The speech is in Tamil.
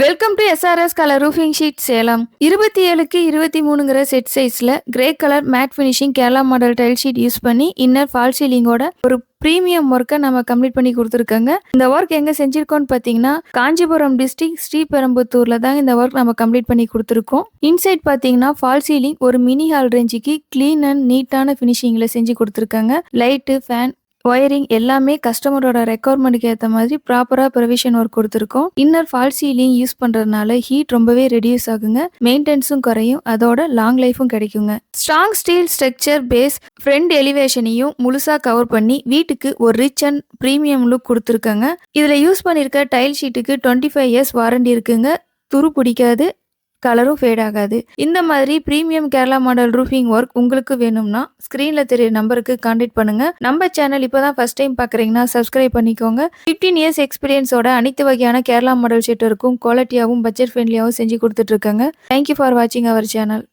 Welcome to SRS colour roofing sheet Salem. 27க்கு 23ங்கிற செட் சைஸ்ல grey colour matte finishing Kerala model tile sheet use பண்ணி இன்னர் ஃபால் சீலிங்கோட ஒரு பிரீமியம் ஒர்க்கை நம்ம கம்ப்ளீட் பண்ணி கொடுத்துருக்கோங்க. இந்த ஒர்க் எங்க செஞ்சிருக்கோம்னு பார்த்தீங்கன்னா காஞ்சிபுரம் டிஸ்ட்ரிக்ட் ஸ்ரீபெரும்புத்தூர்ல தான் இந்த ஒர்க் நம்ம கம்ப்ளீட் பண்ணி கொடுத்துருக்கோம். இன்சைட் பார்த்தீங்கன்னா ஃபால் சீலிங் ஒரு மினி ஹால் ரேஞ்சுக்கு கிளீன் அண்ட் நீட்டான ஃபினிஷிங்ல செஞ்சு கொடுத்துருக்காங்க. லைட்டு, ஃபேன், ஒயரிங் எல்லாமே கஸ்டமரோட ரெக்குவயர்மெண்ட்டுக்கு ஏற்ற மாதிரி ப்ராப்பராக ப்ரொவிஷன் ஒர்க் கொடுத்துருக்கோம். இன்னர் ஃபால் சீலிங் யூஸ் பண்ணுறதுனால ஹீட் ரொம்பவே ரெடியூஸ் ஆகுங்க, மெயின்டெனன்ஸும் குறையும், அதோட லாங் லைஃபும் கிடைக்குங்க. Strong steel structure base front எலிவேஷனையும் முழுசாக கவர் பண்ணி வீட்டுக்கு ஒரு ரிச் அண்ட் ப்ரீமியம் லுக் கொடுத்துருக்காங்க. இதில் யூஸ் பண்ணியிருக்க டைல் ஷீட்டுக்கு 25 இயர்ஸ் வாரண்டி இருக்குங்க. துரு பிடிக்காது, கலரும் ஃபேட் ஆகாது. இந்த மாதிரி premium Kerala model roofing work உங்களுக்கு வேணும்னா ஸ்க்ரீன்ல தெரிய நம்பருக்கு கான்டாக்ட் பண்ணுங்க. நம்ம சேனல் இப்போதான் ஃபர்ஸ்ட் டைம் பார்க்குறீங்கன்னா சப்ஸ்கிரைப் பண்ணிக்கோங்க. 15 இயர்ஸ் எக்ஸ்பீரியன்ஸோட அனைத்து வகையான கேரளா மாடல் ஷீட்டருக்கும் குவாலிட்டியாகவும் பட்ஜெட் ஃப்ரெண்ட்லியாகவும் செஞ்சு கொடுத்துட்டு இருக்காங்க. தேங்க்யூ ஃபார் வாட்சிங் அவர் சேனல்.